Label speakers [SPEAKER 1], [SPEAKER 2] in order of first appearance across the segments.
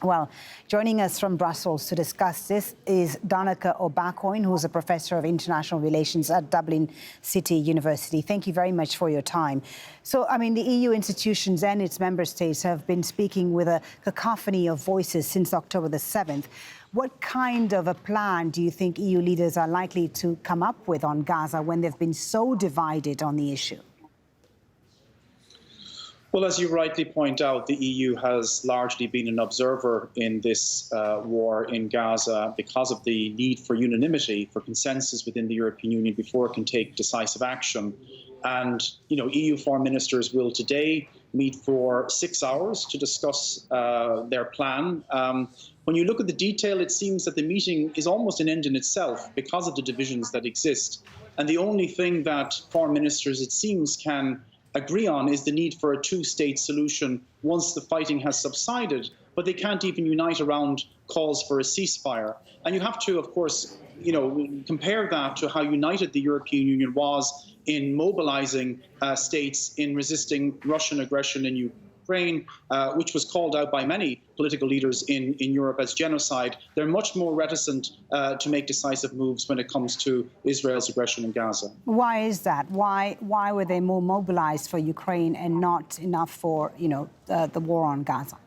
[SPEAKER 1] Well, joining us from Brussels to discuss this is Donnacha Ó Beacháin, who's a professor of international relations at Dublin City University. Thank you very much for your time. So, the EU institutions and its member states have been speaking with a cacophony of voices since October the 7th. What kind of a plan do you think EU leaders are likely to come up with on Gaza when they've been so divided on the issue?
[SPEAKER 2] Well, as you rightly point out, the EU has largely been an observer in this war in Gaza because of the need for unanimity, for consensus within the European Union before it can take decisive action. And, EU foreign ministers will today meet for 6 hours to discuss their plan. When you look at the detail, it seems that the meeting is almost an end in itself because of the divisions that exist. And the only thing that foreign ministers, it seems, can agree on is the need for a two-state solution once the fighting has subsided, but they can't even unite around calls for a ceasefire. And you have to, of course, compare that to how united the European Union was in mobilizing states in resisting Russian aggression in Ukraine, which was called out by many political leaders in Europe as genocide. They're much more reticent to make decisive moves when it comes to Israel's aggression in Gaza.
[SPEAKER 1] Why is that? Why were they more mobilized for Ukraine and not enough for, the war on Gaza?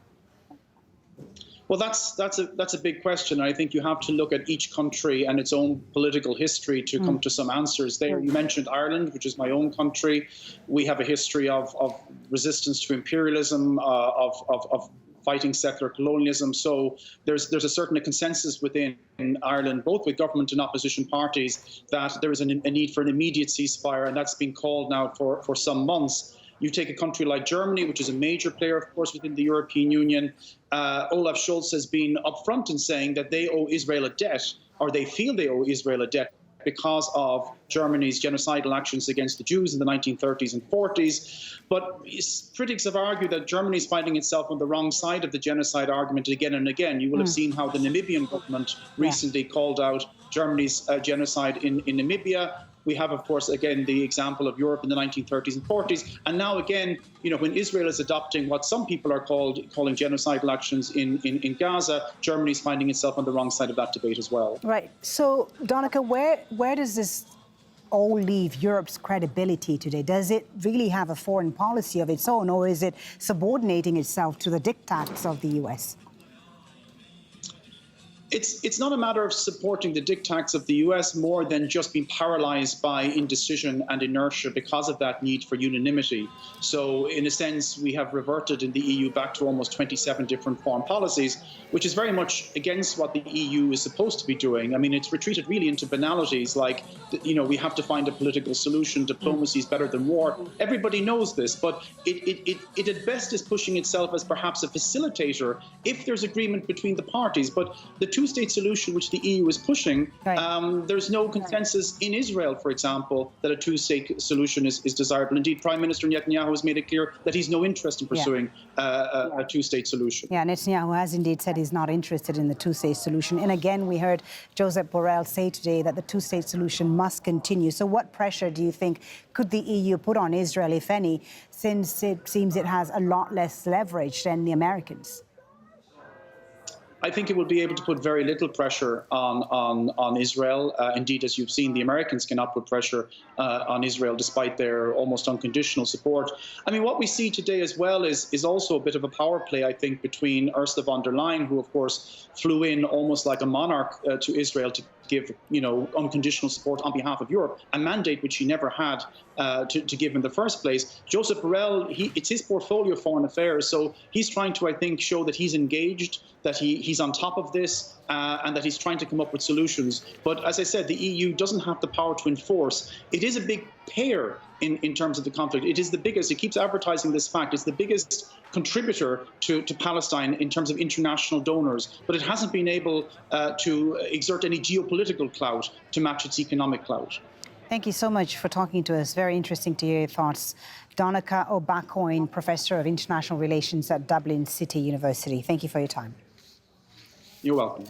[SPEAKER 2] Well, that's a big question. I think you have to look at each country and its own political history to come to some answers there. You mentioned Ireland, which is my own country. We have a history of resistance to imperialism, of fighting settler colonialism. So there's a certain consensus within Ireland, both with government and opposition parties, that there is a need for an immediate ceasefire, and that's been called now for some months. You take a country like Germany, which is a major player, of course, within the European Union. Olaf Scholz has been upfront in saying that they owe Israel a debt, or they feel they owe Israel a debt, because of Germany's genocidal actions against the Jews in the 1930s and 40s. But critics have argued that Germany is finding itself on the wrong side of the genocide argument again and again. You will have seen how the Namibian government recently called out Germany's genocide in Namibia. We have, of course, again, the example of Europe in the 1930s and 40s. And now, again, when Israel is adopting what some people are calling genocidal actions in Gaza, Germany is finding itself on the wrong side of that debate as well.
[SPEAKER 1] Right. So, Donnacha, where does this all leave Europe's credibility today? Does it really have a foreign policy of its own, or is it subordinating itself to the diktats of the US?
[SPEAKER 2] It's not a matter of supporting the diktats of the US more than just being paralyzed by indecision and inertia because of that need for unanimity. So in a sense, we have reverted in the EU back to almost 27 different foreign policies, which is very much against what the EU is supposed to be doing. It's retreated really into banalities like, we have to find a political solution, diplomacy is better than war. Everybody knows this, but it at best is pushing itself as perhaps a facilitator if there's agreement between the parties. But the two-state solution which the EU is pushing, there's no consensus in Israel, for example, that a two-state solution is desirable. Indeed, Prime Minister Netanyahu has made it clear that he's no interest in pursuing a two-state solution.
[SPEAKER 1] Yeah, Netanyahu has indeed said he's not interested in the two-state solution. And again, we heard Josep Borrell say today that the two-state solution must continue. So what pressure do you think could the EU put on Israel, if any, since it seems it has a lot less leverage than the Americans?
[SPEAKER 2] I think it will be able to put very little pressure on Israel. Indeed, as you've seen, the Americans cannot put pressure on Israel despite their almost unconditional support. What we see today as well is also a bit of a power play, I think, between Ursula von der Leyen, who, of course, flew in almost like a monarch to Israel to give, unconditional support on behalf of Europe, a mandate which he never had to give in the first place. Josep Borrell, it's his portfolio of foreign affairs, so he's trying to, I think, show that he's engaged, that he's on top of this, and that he's trying to come up with solutions. But as I said, the EU doesn't have the power to enforce. It is a big payer in terms of the conflict. It is the biggest, it keeps advertising this fact, it's the biggest contributor to Palestine in terms of international donors, but it hasn't been able to exert any geopolitical clout to match its economic clout.
[SPEAKER 1] Thank you so much for talking to us. Very interesting to hear your thoughts. Donnacha Ó Beacháin, Professor of International Relations at Dublin City University. Thank you for your time.
[SPEAKER 2] You're welcome.